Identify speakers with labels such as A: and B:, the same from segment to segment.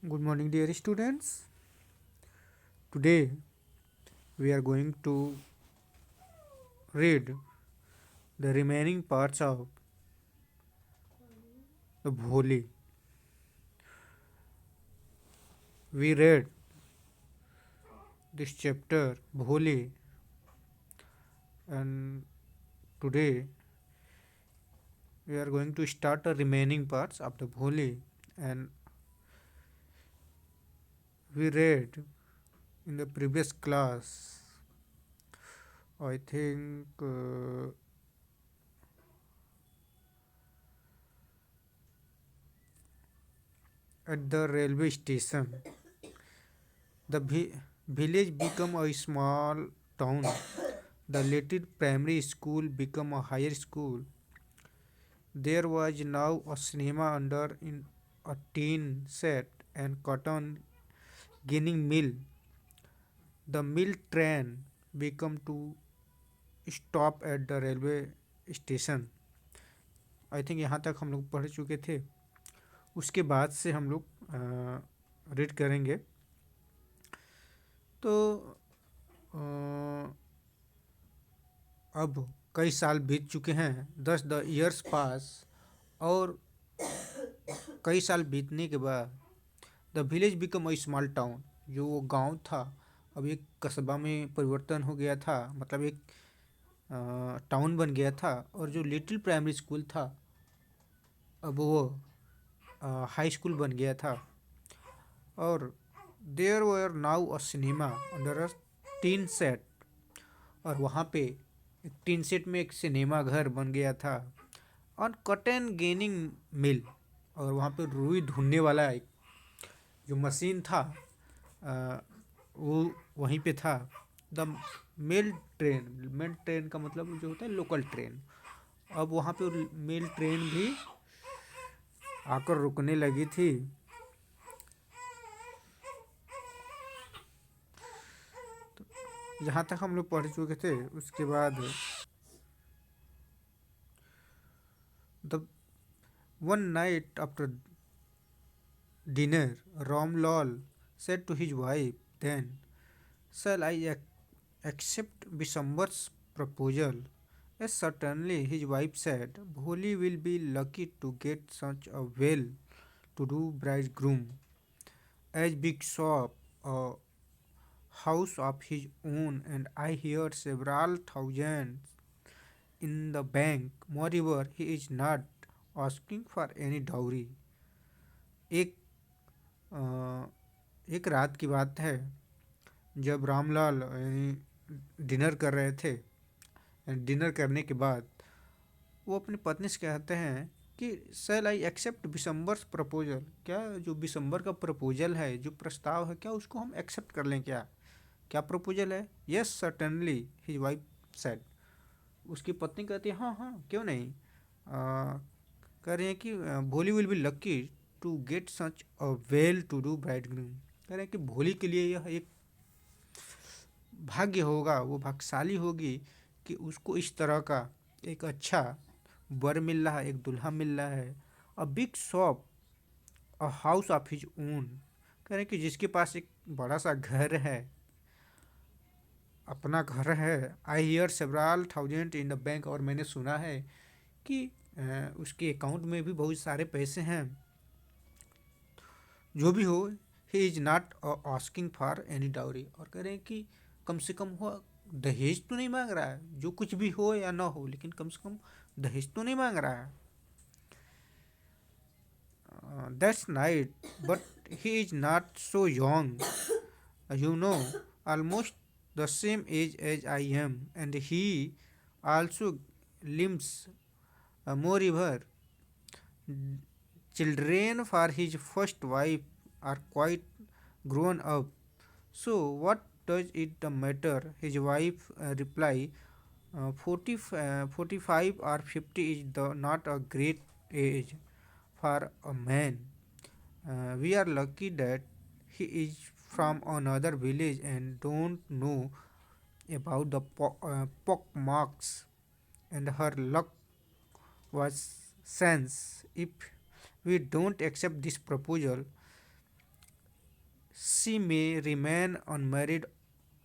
A: Good morning, dear students. Today we are going to read the remaining parts of the Bholi. We read this chapter Bholi, and today we are going to start the remaining parts of the Bholi. And we read in the previous class, I think, at the railway station. The village become a small town. The little primary school become a higher school. There was now a cinema under in a tin set and cotton ginning mill. The mill train become to stop at the railway station. I think यहाँ तक हम लोग पढ़ चुके थे. उसके बाद से हम लोग रीड करेंगे. तो अब कई साल बीत चुके हैं. 10 years पास. और कई साल बीतने के बाद the village become a small town. जो वो गांव था अब एक कस्बा में परिवर्तन हो गया था. मतलब एक टाउन बन गया था. और जो लिटिल प्राइमरी स्कूल था अब वो हाई स्कूल बन गया था. और there were now a cinema under a tin shed. और वहाँ पे एक टीन सेट में एक सिनेमा घर बन गया था. और कॉटन गेनिंग मिल. और वहाँ पे रुई ढूंढने वाला एक जो मशीन था वो वहीं पे था. द मेल ट्रेन का मतलब जो होता है लोकल ट्रेन. अब वहाँ पे मेल ट्रेन भी आकर रुकने लगी थी. जहाँ तक हम लोग पढ़ चुके थे उसके बाद the one night after dinner, Ramlal said to his wife, "Then, shall I accept Bishambar's proposal?" Yes, certainly, his wife said. Bholi will be lucky to get such a well to do bridegroom. As big shop, a house of his own, and I hear several thousands in the bank. Moreover, he is not asking for any dowry. एक अ, एक रात की बात है जब रामलाल यानी dinner कर रहे थे. डिनर करने के बाद वो अपनी पत्नी से कहते हैं कि शैल आई एक्सेप्ट बिशंबर प्रपोजल. क्या जो बिशंबर का प्रपोजल है जो प्रस्ताव है क्या उसको हम एक्सेप्ट कर लें. क्या क्या प्रपोजल है. Yes certainly his wife said. उसकी पत्नी कहती है हाँ हाँ क्यों नहीं. कह रहे हैं कि Bholi will be lucky to get such a well to do bride groom. कह रहे हैं कि भोली के लिए यह एक भाग्य होगा. वो भाग्यशाली होगी कि उसको इस तरह का एक अच्छा वर मिल रहा है. एक दुल्हा मिल रहा है. A big shop, a house of his own. कह रहे हैं कि जिसके पास एक बड़ा सा घर है, अपना घर है. I hear several thousand in the bank. और मैंने सुना है कि उसके अकाउंट में भी बहुत सारे पैसे हैं. जो भी हो, ही is not asking for any dowry. और कह रहे हैं कि कम से कम हो दहेज तो नहीं मांग रहा है. जो कुछ भी हो या ना हो लेकिन कम से कम दहेज तो नहीं मांग रहा है. That's night but he is not so young. You know almost the same age as I am. And he also limbs more children for his first wife are quite grown up. So what does it matter? His wife reply, 45 or 50 is not a great age for a man. We are lucky that he is from another village and don't know about the pock marks. And her luck was sense. If we don't accept this proposal, she may remain unmarried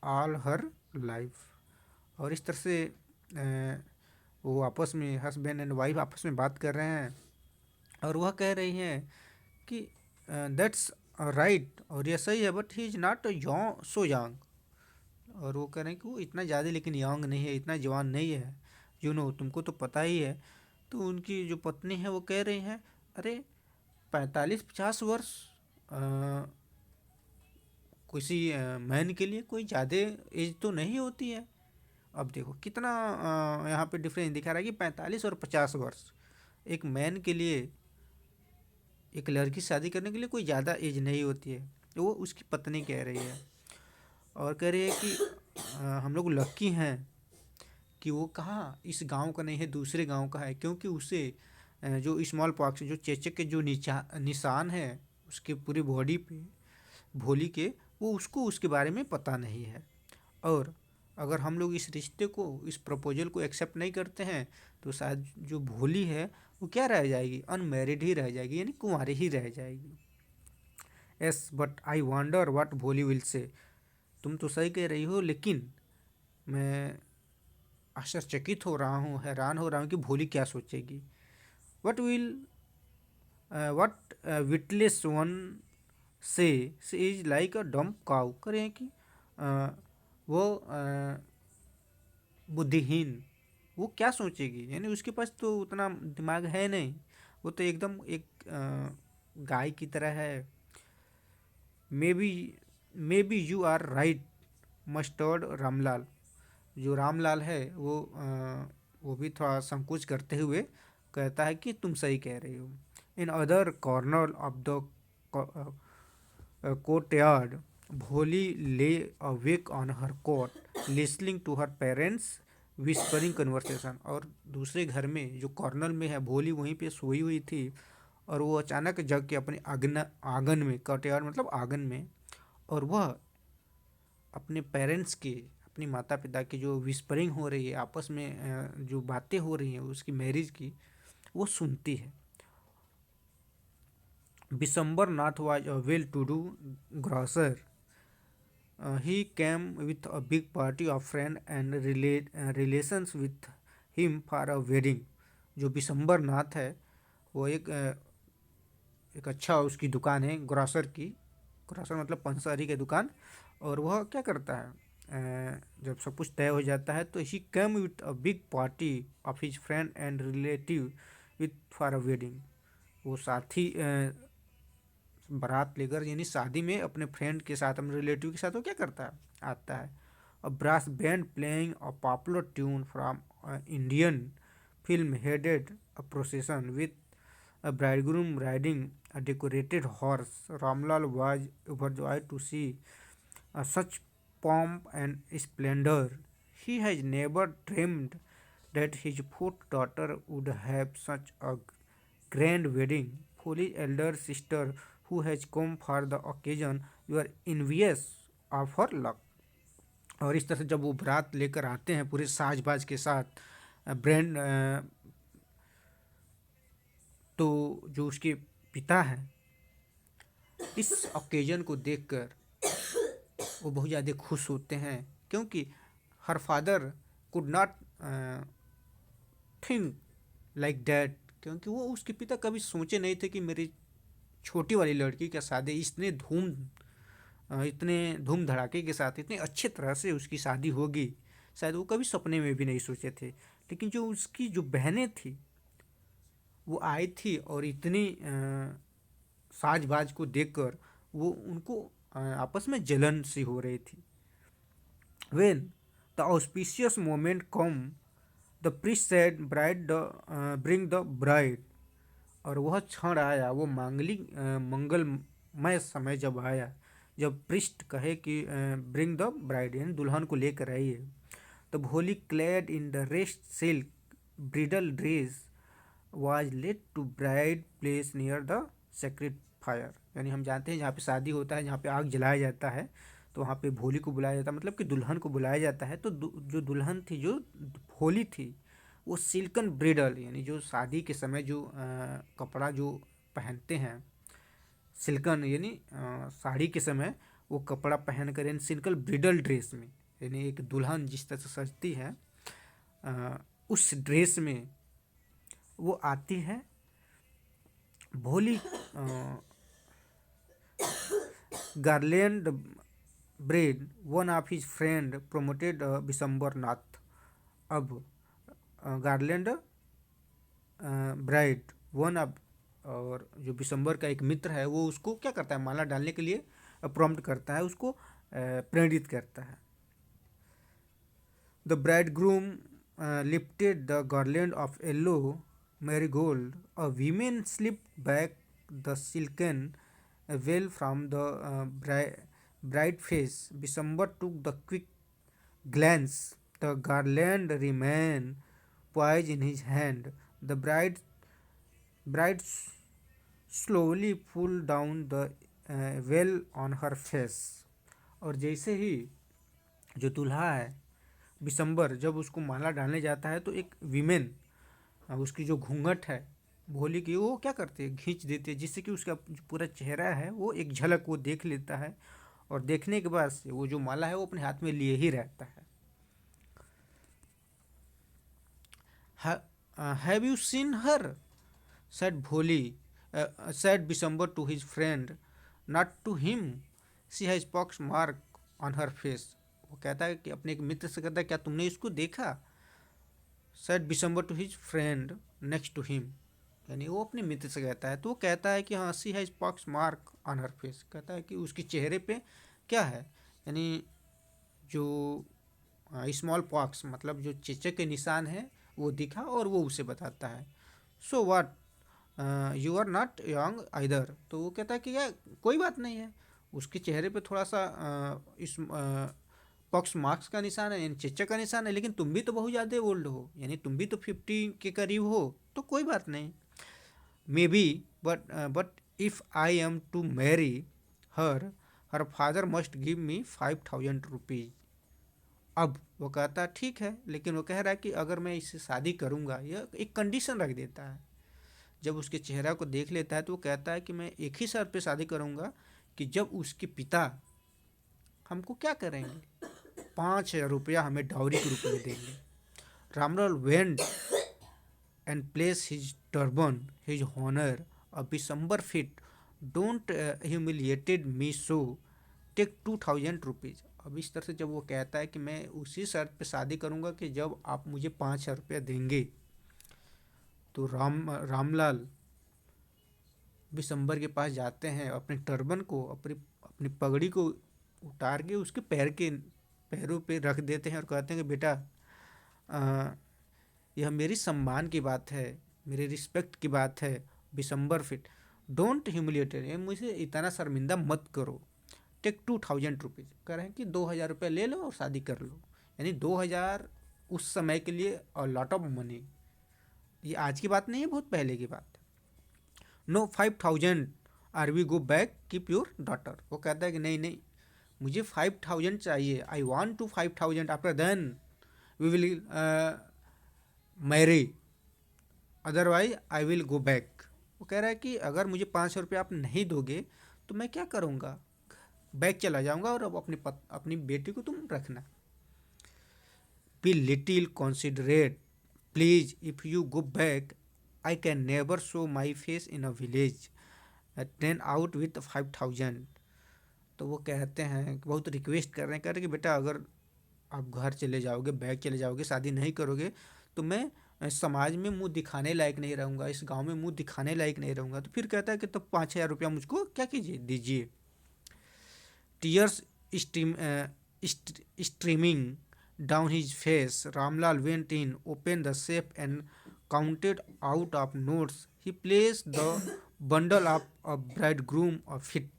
A: all her life. और इस तरह से वो आपस में husband and wife आपस में बात कर रहे हैं और वह कह रही हैं कि दैट्स राइट, और ये सही है, but he is not young so young. और वो कह रहे हैं कि वो इतना ज़्यादा लेकिन यंग नहीं है, इतना जवान नहीं है, तुमको तो पता ही है। तो उनकी जो पत्नी है वो कह रही हैं, अरे 45-50 वर्ष किसी मैन के लिए कोई ज़्यादा एज तो नहीं होती है। अब देखो कितना यहाँ पे डिफरेंस दिखा रहा है कि 45 और 50 वर्ष एक मैन के लिए, एक लड़की शादी करने के लिए कोई ज़्यादा एज नहीं होती है। तो वो उसकी पत्नी कह रही है और कह रही है कि हम लोग लक्की हैं कि वो कहाँ इस गांव का नहीं है, दूसरे गांव का है, क्योंकि उसे जो स्मॉल पॉक्स, जो चेचक के जो निशान है उसके पूरी बॉडी पे, भोली के, वो उसको उसके बारे में पता नहीं है। और अगर हम लोग इस रिश्ते को, इस प्रपोजल को एक्सेप्ट नहीं करते हैं तो शायद जो भोली है वो क्या रह जाएगी, अनमैरिड ही रह जाएगी, यानी कुंवारी ही रह जाएगी। Yes but I wonder what भोली विल से। तुम तो सही कह रही हो, लेकिन मैं आश्चर्यचकित हो रहा हूँ, हैरान हो रहा हूँ कि भोली क्या सोचेगी। What will what witless one say is like a dumb cow. करें कि वो बुद्धिहीन, वो क्या सोचेगी, यानी उसके पास तो उतना दिमाग है नहीं, वो तो एकदम एक गाय की तरह है। Maybe you are right mister Ramlal. जो रामलाल है वो भी थोड़ा संकोच करते हुए कहता है कि तुम सही कह रही हो। In other corner of the courtyard, Bholi lay awake on her cot, listening to her parents whispering conversation। और दूसरे घर में जो कॉर्नर में है, भोली वहीं पे सोई हुई थी और वो अचानक जग के अपने आंगन में, कॉर्टयार्ड मतलब आंगन में, और वह अपने पेरेंट्स के, अपनी माता पिता की जो विस्परिंग हो रही है आपस में, जो बातें हो रही हैं उसकी मैरिज की, वो सुनती है। Bishambar Nath was a well-to-do grocer. He came with a big party of friends and relations with him for a wedding। जो बिशंबर नाथ है वो एक अच्छा उसकी दुकान है, ग्रॉसर की। ग्रॉसर मतलब पंसारी की दुकान। और वह क्या करता है, जब सब कुछ तय हो जाता है तो he come with a big party of his friend and relative with for a wedding. वो साथी बारात लेकर, यानी शादी में अपने फ्रेंड के साथ, अपने रिलेटिव के साथ वो क्या करता है, आता है। A brass band playing a popular tune from Indian film headed a procession with a bridegroom riding a decorated horse। Ramlal was overjoyed to see such pomp and splendor. He has never dreamed that his fourth daughter would have such a grand wedding. Foley's elder sister, who has come for the occasion, you are envious of her luck। और इस तरह से जब वो बारात लेकर आते हैं पूरे साज बाज के साथ, ब्रांड, तो जो उसके पिता हैं इस ओकेजन को देखकर वो बहुत ज़्यादा खुश होते हैं, क्योंकि her father could not think like that. क्योंकि वो उसके पिता कभी सोचे नहीं थे कि मेरी छोटी वाली लड़की का शादी इतने धूम धड़ाके के साथ, इतने अच्छे तरह से उसकी शादी होगी, शायद वो कभी सपने में भी नहीं सोचे थे। लेकिन जो उसकी जो बहनें थी वो आई थी और इतनी साज बाज को देखकर वो उनको आपस में जलन सी हो रही थी। When the auspicious moment come, the priest said, "Bride, bring the bride।" और वह क्षण आया, वो मंगलमय समय जब आया, जब प्रिस्ट कहे कि ब्रिंग द ब्राइड, यानी दुल्हन को लेकर आइए। तब Bholi clad in the red silk bridal dress was led to bride place near the sacred fire. यानी हम जानते हैं जहाँ पे शादी होता है, जहाँ पे आग जलाया जाता है, तो वहाँ पे भोली को बुलाया जाता है, मतलब कि दुल्हन को बुलाया जाता है। तो जो दुल्हन थी, जो भोली थी, वो सिल्कन ब्रिडल, यानी जो शादी के समय जो कपड़ा जो पहनते हैं, सिल्कन यानी साड़ी के समय वो कपड़ा पहन कर यानी सिंपल ब्रिडल ड्रेस में, यानी एक दुल्हन जिस तरह से सजती है उस ड्रेस में वो आती है। Bholi garland bride one of his friend promoted Bishamber Nath. अब गार्लैंड ब्राइड वन ऑफ, और जो बिशंबर का एक मित्र है वो उसको क्या करता है, माला डालने के लिए प्रॉम्प्ट करता है, उसको प्रेरित करता है। The bride groom lifted the garland of yellow marigold. A woman slipped back the silken veil from the bright face. December took the quick glance. The garland remained poised in his hand. The bride slowly pulled down the veil on her face. और जैसे ही जो दूल्हा है बिशंबर जब उसको माला डालने जाता है तो एक वीमेन उसकी जो घूंघट है भोली की वो क्या करती है, खींच देती है, जिससे कि उसका जो पूरा चेहरा है वो एक झलक वो देख लेता है, और देखने के बाद से वो जो माला है वो अपने हाथ में लिए ही रहता है। Have you seen her said Bholi said Bishamber to his friend, not to him, she has pox mark on her face. वो कहता है कि अपने एक मित्र से कहता है क्या तुमने इसको देखा। Said Bishamber to his friend next to him, यानी वो अपने मित्र से कहता है, तो वो कहता है कि हाँ she has pox mark on her face, कहता है कि उसके चेहरे पे क्या है, यानी जो स्मॉल पॉक्स मतलब जो चेचक के निशान है वो दिखा, और वो उसे बताता है। So what you are not young either, तो वो कहता है कि यार कोई बात नहीं है, उसके चेहरे पे थोड़ा सा इस पॉक्स मार्क्स का निशान है यानी चेचक का निशान है, लेकिन तुम भी तो बहुत ज़्यादा ओल्ड हो, यानी तुम भी तो 50 के करीब हो, तो कोई बात नहीं। May be but if I am to marry her her father must give me 5000 rupees. अब वो कहता है ठीक है, लेकिन वो कह रहा है कि अगर मैं इससे शादी करूँगा, यह एक कंडीशन रख देता है। जब उसके चेहरा को देख लेता है तो वो कहता है कि मैं एक ही शर्त पे शादी करूँगा कि जब उसके पिता हमको क्या करेंगे, 5000 रुपया हमें डाउरी के रूप में देंगे। Ramlal went and place his turban his honour a Bishamber feet, don't humiliated me so, take 2000 rupees. अब इस तरह से जब वो कहता है कि मैं उसी शर्त पे शादी करूँगा कि जब आप मुझे 5000 रुपया देंगे, तो रामलाल बिशंबर के पास जाते हैं, अपने टर्बन को अपनी अपनी पगड़ी को उतार के उसके पैरों पे रख देते हैं और कहते हैं कि बेटा यह मेरी सम्मान की बात है, मेरे रिस्पेक्ट की बात है, बिशंबर फिट, डोंट ह्यूमिलिएटेड, ये मुझे इतना शर्मिंदा मत करो, टेक 2000 रुपीज़, कह रहे हैं कि 2000 रुपया ले लो और शादी कर लो, यानी 2000 उस समय के लिए और लॉट ऑफ मनी, ये आज की बात नहीं है, बहुत पहले की बात है। No 5000 or we go back keep your daughter, वो कहता है कि नहीं नहीं मुझे 5000 चाहिए, I want to 5000, after then we will marry, otherwise I will go back. वो कह रहा है कि अगर मुझे 500 रुपया आप नहीं दोगे तो मैं क्या करूँगा, बैक चला जाऊँगा, और अब अपनी बेटी को तुम रखना। Be little considerate please, if you go back I can never show my face in a village, ten out with 5000। तो वो कहते हैं, बहुत रिक्वेस्ट कर रहे हैं, कह रहे हैं कि बेटा अगर आप घर चले जाओगे, बैग चले जाओगे, शादी नहीं करोगे, तो मैं समाज में मुंह दिखाने लायक नहीं रहूँगा, इस गांव में मुंह दिखाने लायक नहीं रहूँगा। तो फिर कहता है कि तब 5000 रुपया मुझको क्या कीजिए, दीजिए। Tears streaming down his face, Ramlal went in, open the safe and counted out of notes, he place the bundle of a bride groom of fit.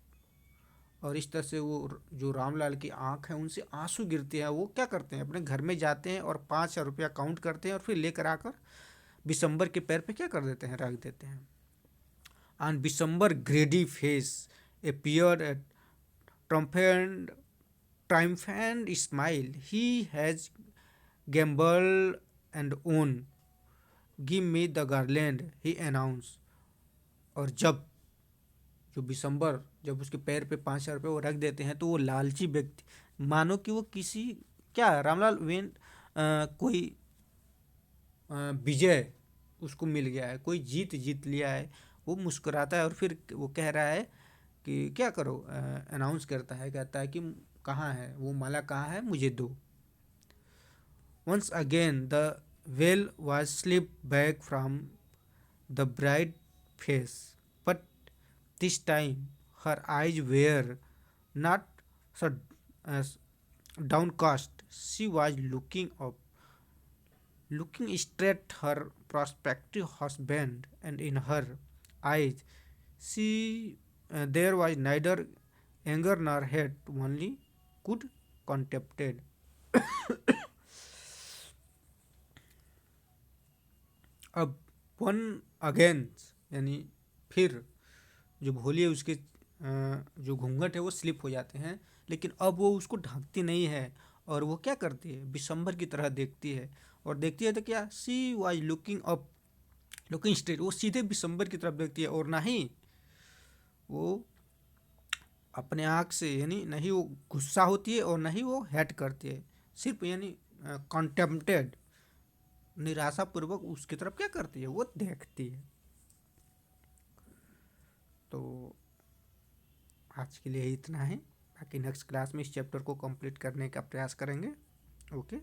A: और इस तरह से वो जो रामलाल की आंख है उनसे आंसू गिरते हैं, वो क्या करते हैं अपने घर में जाते हैं और 5000 रुपया काउंट करते हैं, और फिर लेकर आकर बिशंबर के पैर पे क्या कर देते हैं, रख देते हैं। On Bishambar ग्रेडी face appeared a triumphant triumphant smile, he has gambled and won, give me the garland, he announced। और जब जो बिशंबर जब उसके पैर पे 5,000 रुपये वो रख देते हैं, तो वो लालची व्यक्ति, मानो कि वो किसी, क्या रामलाल कोई विजय उसको मिल गया है, कोई जीत जीत लिया है। वो मुस्कुराता है और फिर वो कह रहा है कि क्या करो, अनाउंस करता है, कहता है कि कहाँ है वो माला, कहाँ है, मुझे दो। Once again the veil was slip back from the bright face, but this time her eyes were not so downcast. She was looking straight her prospective husband, and in her eyes she there was neither anger nor hate, only good contemplated. अब one again, यानी फिर जो भोली है उसके जो घूंघट है वो स्लिप हो जाते हैं, लेकिन अब वो उसको ढकती नहीं है, और वो क्या करती है, विशंबर की तरह देखती है, और देखती है तो क्या, she was looking up, looking straight, वो सीधे विशंबर की तरफ देखती है, और ना ही वो अपने आँख से, यानी नहीं वो गुस्सा होती है और ना ही वो हेट करती है, सिर्फ यानी कॉन्टेम्प्टेड, निराशापूर्वक उसकी तरफ क्या करती है, वो देखती है। तो आज के लिए इतना है, बाकी नेक्स्ट क्लास में इस चैप्टर को कंप्लीट करने का प्रयास करेंगे। Okay,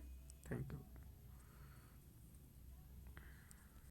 A: thank you.